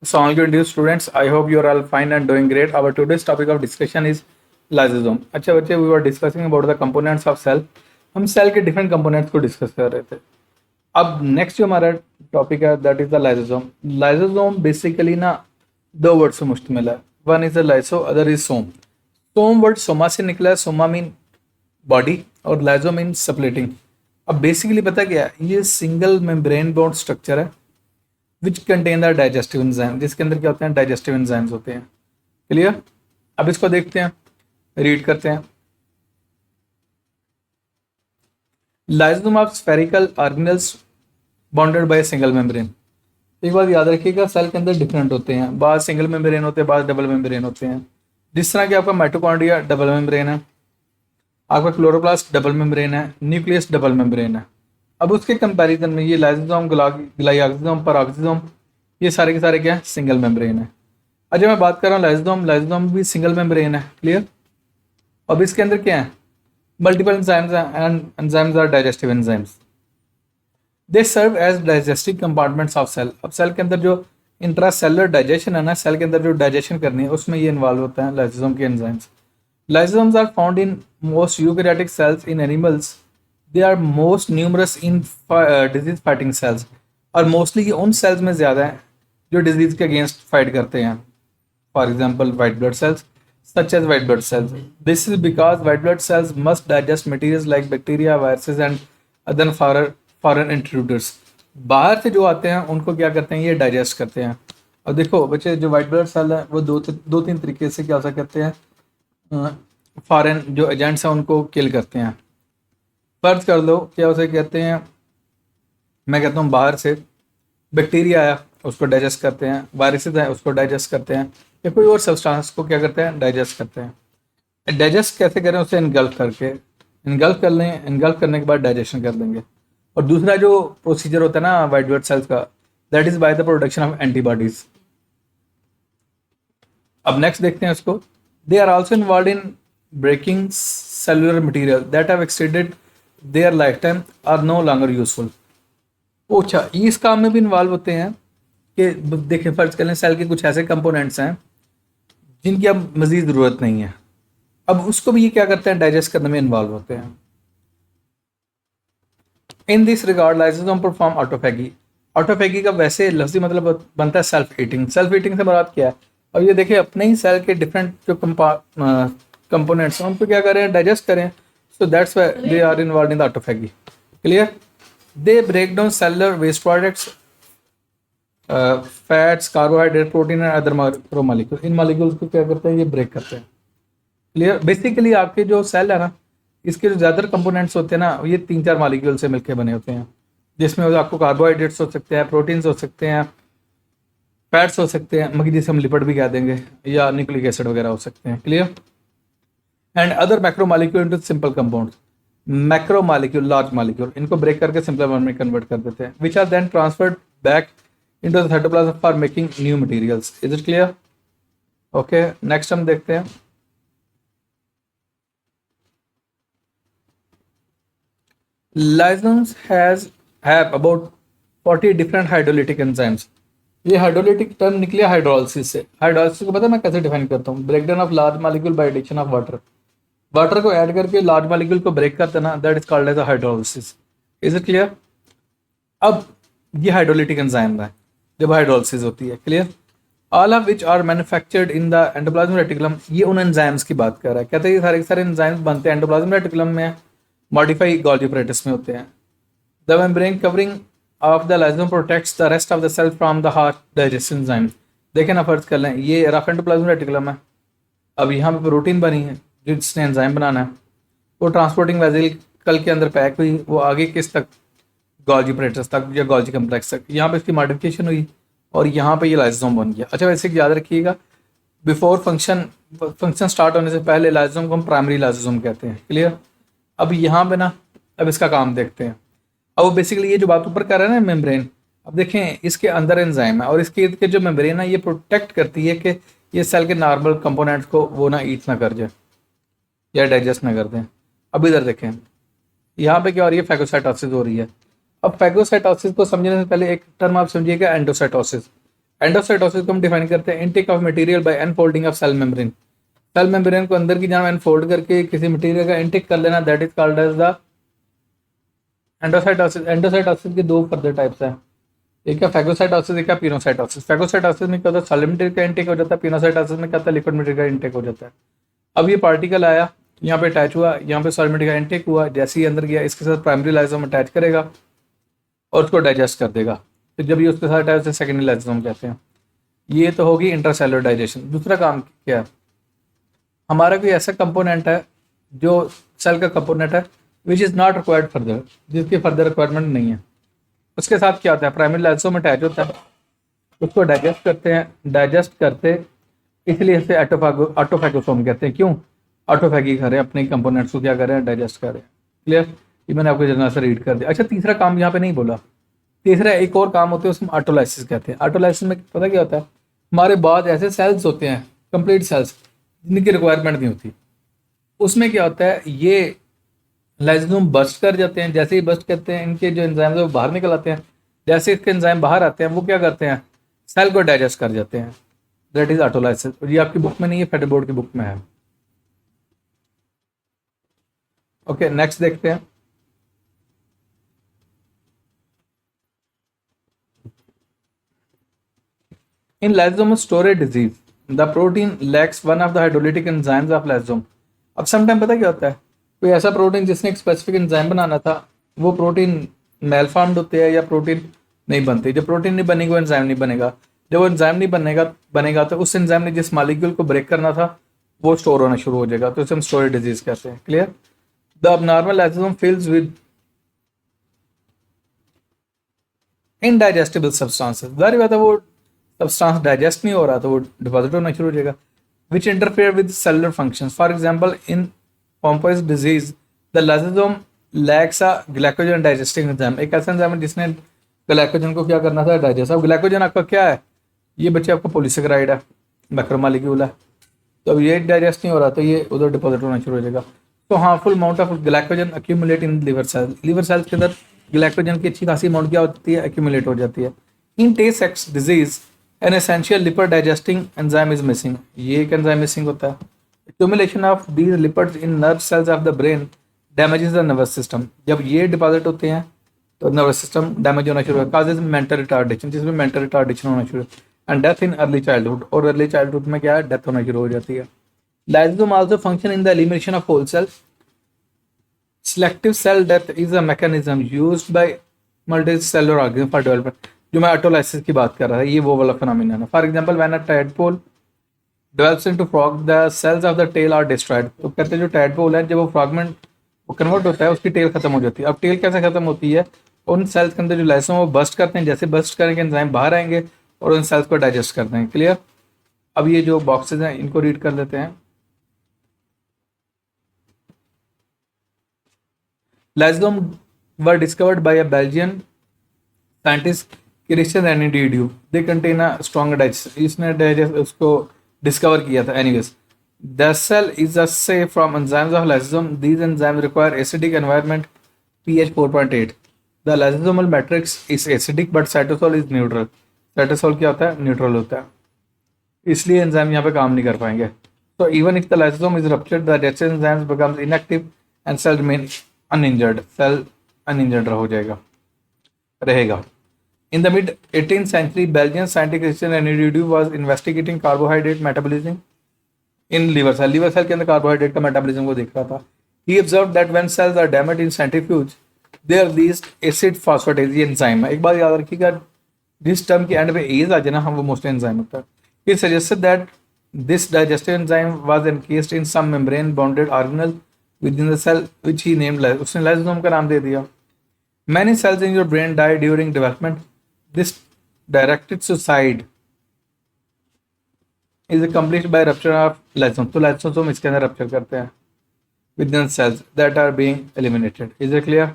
Assalamualaikum dear students. I hope you are all fine and doing great. Our today's topic of discussion is lysosome. अच्छा बच्चे, we were discussing about the components of cell. हम cell के different components को discuss कर रहे थे. अब next जो हमारा टॉपिक है that is the lysosome. Lysosome basically ना दो वर्ड से मुश्तमिल है. One is the lyso, other is some. Some word soma से निकला है. सोमा मीन बॉडी और लाइसो मीन सप्लिटिंग. अब बेसिकली पता क्या है, ये सिंगल मेम्ब्रेन बॉन्ड स्ट्रक्चर है which contain the digestive enzyme, जिसके अंदर क्या होते हैं, डाइजेस्टिव एंजाइम्स होते हैं. क्लियर. अब इसको देखते हैं, रीड करते हैं. Lysosome of spherical organelles bonded by single membrane. एक बात याद रखिएगा, सेल के अंदर डिफरेंट होते हैं. बाद सिंगल मेम्ब्रेन होते हैं, बाद डबल मेम्ब्रेन होते हैं. जिस तरह कि आपका माइटोकॉन्ड्रिया डबल मेम्ब्रेन है, आपका क्लोरोप्लास्ट डबल मेम्ब्रेन है, न्यूक्लियस डबल मेम्ब्रेन है. अब उसके कंपैरिजन में ये लाइसोसोम, ग्लाइऑक्सिसोम, पेरोक्सिसोम, ये सारे के सारे क्या है, सिंगल मेम्ब्रेन है. अच्छा, मैं बात कर रहा हूँ लाइसोसोम. लाइसोसोम भी सिंगल मेम्ब्रेन है. क्लियर. अब इसके अंदर क्या है, multiple enzymes and enzymes are digestive enzymes. They serve as digestive compartments of cell. अब सेल के अंदर जो इंट्रासेलुलर डाइजेशन है ना, सेल के अंदर जो डाइजेशन करनी है, उसमें ये इन्वॉल्व होता है लाइसोसोम के enzymes. Lysosomes are found in most eukaryotic cells in animals. They are most numerous in disease fighting cells. और मोस्टली ये उन सेल्स में ज़्यादा है जो डिजीज के अगेंस्ट फाइट करते हैं. For example white blood cells, such as white blood cells. This is because white blood cells must digest materials like bacteria, viruses and other foreign intruders. बाहर से जो आते हैं उनको क्या करते हैं, ये डाइजेस्ट करते हैं. और देखो बच्चे, जो वाइट ब्लड सेल है वो दो तीन तरीके से क्या करते हैं, फॉरेन जो एजेंट्स हैं उनको किल करते हैं. फर्ज कर लो क्या उसे कहते हैं, मैं कहता हूँ बाहर से बैक्टीरिया आया, उसको डाइजेस्ट करते हैं. वायरसेस है, उसको डाइजेस्ट करते हैं. या कोई और सब्सटेंस को क्या करते हैं, डाइजेस्ट करते हैं. डाइजेस्ट कैसे करें, उसे इनगल्फ करके, इनगल्फ कर लें. इनगल्फ करने के बाद डाइजेशन कर देंगे. और दूसरा जो प्रोसीजर होता है ना वाइट ब्लड सेल्स का, that is by the production of antibodies. अब नेक्स्ट देखते हैं इसको. They are also involved in breaking cellular material that have exceeded their lifetime are no longer useful. अच्छा, ये इस काम में भी इन्वॉल्व होते हैं कि देखें, फर्ज कर लें सेल के कुछ ऐसे कंपोनेंट्स हैं जिनकी अब मजीद ज़रूरत नहीं है. अब उसको भी ये क्या करते हैं, डाइजेस्ट करने में इन्वॉल्व होते हैं. In this regard lysosome perform autophagy. Autophagy का वैसे लफ्जी मतलब बनता है सेल्फ ईटिंग. सेल्फ ईटिंग से मुराद क्या है. अब ये देखिए, अपने ही सेल के डिफरेंट जो कंपोनेंट्स हैं उनको क्या करें, डाइजेस्ट करें. So that's why they are involve in the autophagy. Clear. They break down cellular waste products, fats, carbohydrate, protein and other macro molecule. इन मॉलिक्यूल्स को क्या करते हैं, ये ब्रेक करते हैं. क्लियर. बेसिकली आपके जो सेल है ना, इसके जो ज़्यादातर कंपोनेंट्स होते हैं ना, ये 3-4 मॉलिक्यूल से मिलकर बने होते हैं, जिसमें आपको कार्बोहाइड्रेट्स हो सकते हैं, प्रोटीन्स हो सकते हैं, फैट्स हो सकते हैं, मगर जिसे हम लिपिड भी कह देंगे, या न्यूक्लिक एसिड वगैरह हो सकते हैं. Clear. And other macro molecule into simple compounds. Macro molecule, large molecule, इनको ब्रेक करके सिंपल फॉर्म में कन्वर्ट कर देते हैं, which are then transferred back into the cytoplasm for making new materials. Is it clear. Okay, next हम देखते हैं. Lysosomes have about 40 different hydrolytic enzymes. ये हाइड्रोलिटिक टर्म निकले हाइड्रोलिसिस से. हाइड्रोलिसिस को पता है मैं कैसे डिफाइन करता हूँ, breakdown of large molecule by addition of water. Water को ऐड करके लार्ज मॉलिक्यूल को ब्रेक करते ना, that is called as hydrolysis. Is it clear. अब ये हाइड्रोलिटिक एंजाइम है जब हाइड्रोलिसिस होती है. Clear. All of which are manufactured in the endoplasmic reticulum. ये उन एंजाइम्स की बात कर रहा है. कहते हैं ये सारे के सारे एंजाइम्स बनते हैं एंडोप्लाज्मिक रेटिकुलम में, मॉडिफाई गोल्गी apparatus में होते हैं. The membrane covering of the lysosome protects the rest of the cell from the heart digestive enzyme. देखें ना, फर्ज कर लें ये रफ एंडोप्लाज्मिक रेटिकुलम है. अब यहाँ पे प्रोटीन बनी है जिसने एंजाइम बनाना है, वो ट्रांसपोर्टिंग वेसिकल के अंदर पैक हुई, वो आगे किस तक, गोल्गी apparatus तक या गोल्गी कम्प्लेक्स तक. यहाँ पे इसकी मॉडिफिकेशन हुई और यहाँ पे ये लाइसोसोम बन गया. अच्छा, वैसे याद रखिएगा, बिफोर फंक्शन स्टार्ट होने से पहले लाइसोसोम को हम प्राइमरी लाइसोसोम कहते हैं. क्लियर. अब यहाँ पे ना, अब इसका काम देखते हैं. अब वो बेसिकली ये जो बात ऊपर कर रहा है ना मेम्ब्रेन, अब देखें इसके अंदर एंजाइम है और इसके इर्द के जो मेम्ब्रेन है ये प्रोटेक्ट करती है कि ये सेल के नॉर्मल कंपोनेंट्स को वो ना ईट ना कर जाए या डाइजेस्ट ना कर दें. अब इधर देखें, यहाँ पे क्या हो रही है, फैगोसाइटोसिस हो रही है. अब फैगोसाइटोसिस को समझने से पहले एक टर्म आप समझिएगा, एंडोसाइटोसिस. एंडोसाइटोसिस को हम डिफाइन करते हैं intake of material by unfolding of cell membrane. Cell membrane को अंदर की जान अनफोल्ड करके किसी मटेरियल का इनटेक कर लेना, that is called as the endocytosis. Endocytosis के दो फर्दर टाइप्स हैं, एक है फैगोसाइटोसिस, एक है पिनोसाइटोसिस। फैगोसाइटोसिस में क्या होता है, सॉलिड मटेरियल का इनटेक हो जाता है, पिनोसाइटोसिस में क्या होता है, लिक्विड मटेरियल का इनटेक हो जाता है। अब ये पार्टिकल आया, यहाँ पे अटैच हुआ, यहाँ पे सॉलिड मटेरियल का इनटेक हुआ, जैसे ही अंदर गया इसके साथ प्राइमरी लाइसोसोम अटैच करेगा और उसको डाइजेस्ट कर देगा। फिर जब ये उसके साथ अटैच, सेकेंडरी लाइसोसोम कहते हैं। ये तो होगी इंट्रासेलुलर डाइजेशन। दूसरा काम क्या है, हमारा कोई ऐसा कंपोनेंट है जो सेल का कंपोनेंट है which is not required further, जिसकी फर्दर रिक्वायरमेंट नहीं है, उसके साथ क्या होता है, प्राइमरी लाइसोसोम अटैच होता है, उसको डाइजेस्ट करते हैं, डाइजेस्ट करते इसलिए इसे ऑटोफैगोसोम कहते हैं। क्यों ऑटोफैगी कर रहे हैं, अपने कंपोनेंट्स को क्या कर रहे हैं, डाइजेस्ट कर रहे हैं। क्लियर, ये मैंने आपको जर्नल से रीड कर दिया। अच्छा, तीसरा काम यहाँ पे नहीं बोला, तीसरा एक और काम होता है, उसमें ऑटोलाइसिस कहते हैं। ऑटोलाइसिस में पता क्या होता है, हमारे बाद ऐसे सेल्स होते हैं, कंप्लीट सेल्स, जिनकी रिक्वायरमेंट नहीं होती, उसमें क्या होता है, ये लाइसोसोम बस्ट कर जाते हैं। जैसे ही बस्ट करते हैं, इनके जो एंजाइम है वो बाहर निकल आते हैं। जैसे इसके एंजाइम बाहर आते हैं, वो क्या करते हैं, सेल को डाइजेस्ट कर जाते हैं, दैट इज ऑटोलाइसिस। ये आपकी बुक में नहीं है, फेडर बोर्ड की बुक में है। ओके, नेक्स्ट देखते हैं। In lysosome storage disease the protein lacks one of the hydrolytic enzymes of lysosome. अब समटाइम पता क्या होता है, कोई ऐसा प्रोटीन जिसने एक स्पेसिफिक एंजाइम बनाना था, वो प्रोटीन मेलफॉर्म्ड होते हैं या प्रोटीन नहीं बनते। जब प्रोटीन नहीं बनेगी वो एंजाइम नहीं बनेगा। जब वो एंजाइम नहीं बनेगा तो उस एंजाइम ने जिस मॉलिक्यूल को ब्रेक करना था वो स्टोर होना शुरू हो जाएगा, तो इसे हम स्टोरेज डिजीज कहते हैं। Clear, the abnormal lysosome fills with indigestible substances. जाहिर बात है वो सब्सटेंस डाइजेस्ट नहीं हो रहा तो वो डिपॉजिट होना शुरू हो जाएगा, which interfere with cellular functions. For example in Pompe's disease the lysosome lacks a glycogen digesting enzyme. एक ऐसा एंजाइम है जिसने ग्लाइकोजन को क्या करना था, डाइजेस्ट। अब ग्लाइकोजन आपका क्या है, ये बच्चे आपका पॉलीसेकेराइड है, मैक्रोमोलेक्यूल है, तो अब ये डाइजेस्ट नहीं हो रहा तो ये उधर डिपॉजिट होना शुरू हो जाएगा। तो harmful amount of glycogen accumulate in liver cells. Liver cells के अंदर ग्लाइकोजन की अच्छी खासी अमाउंट क्या होती है, एक्यूमुलेट हो जाती है। In Tay Sachs disease an essential lipid digesting enzyme is missing. ये एक एंजाइम मिसिंग होता है। Accumulation of these lipids in nerve cells of the brain damages the nervous system. जब ये डिपॉजिट होते हैं तो नर्वस सिस्टम डैमेज होना शुरू है, काजेज मेंटल रिटार्डेशन, जिसमें मेंटल रिटार्डेशन होना शुरू है, and death in early childhood. और अर्ली चाइल्डहुड में क्या है, डेथ होना शुरू हो जाती है। Lysosome also function in the elimination of whole cell. Selective cell death is a mechanism used by multicellular organisms for development। जो मैं ऑटोलाइसिस की बात कर रहा था, ये वो वाला फिनोमिना है। For example when a tadpole develops into frog the cells of the tail are destroyed. तो कहते हैं जो टैडपोल है, जब वो फ्रॉगमेंट वो कन्वर्ट होता है, उसकी टेल खत्म हो जाती है। अब टेल कैसे खत्म होती है, उन सेल्स के अंदर जो लाइसोसोम वो बस्ट करते हैं, जैसे बस्ट करेंगे एंजाइम बाहर आएंगे और उन सेल्स को डाइजेस्ट करते हैं। क्लियर, अब ये जो बॉक्सेज हैं इनको रीड कर लेते हैं। Lysosome were discovered by a Belgian scientist Christian Renedidiu। They contain a strong digest। इसने digest उसको डिस्कवर किया था। Anyways, the cell is a safe from enzymes of lysosome। These enzymes require acidic environment pH 4.8। The lysosomal matrix is acidic but cytosol is neutral। cytosol क्या होता है, neutral होता है, इसलिए एंजाइम यहाँ पे काम नहीं कर पाएंगे। So even if the lysosome is ruptured, the digestive enzymes becomes inactive and cell remain uninjured। Cell uninjured हो जाएगा, रहेगा। In the mid 18th century, Belgian scientist Christian Renedidiu was investigating carbohydrate metabolism in liver cell। Liver cell के अंदर carbohydrate का metabolism को देख रहा था। He observed that when cells are damaged in centrifuge, they are released acid phosphatase enzyme है। एक बात याद रखिएगा, जिस टर्म के एंड पे एज आ जाए ना, हम वो मोस्टली एंजाइम होता है। He suggested that this digestive enzyme was encased in some membrane bounded organelle within the cell which he named lysosome। उसने लाइसोसोम का नाम दे दिया। Many cells in your brain die during development। This directed suicide is accomplished by rupture of lysosome। तो lysosome इसके अंदर rupture करते हैं within cells that are being eliminated। Is it clear?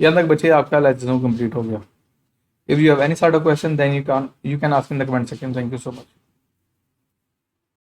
यहाँ तक बच्चे आपका लाइसोसोम कंप्लीट हो गया। If you have any sort of question then you can ask in the comment section। Thank you so much।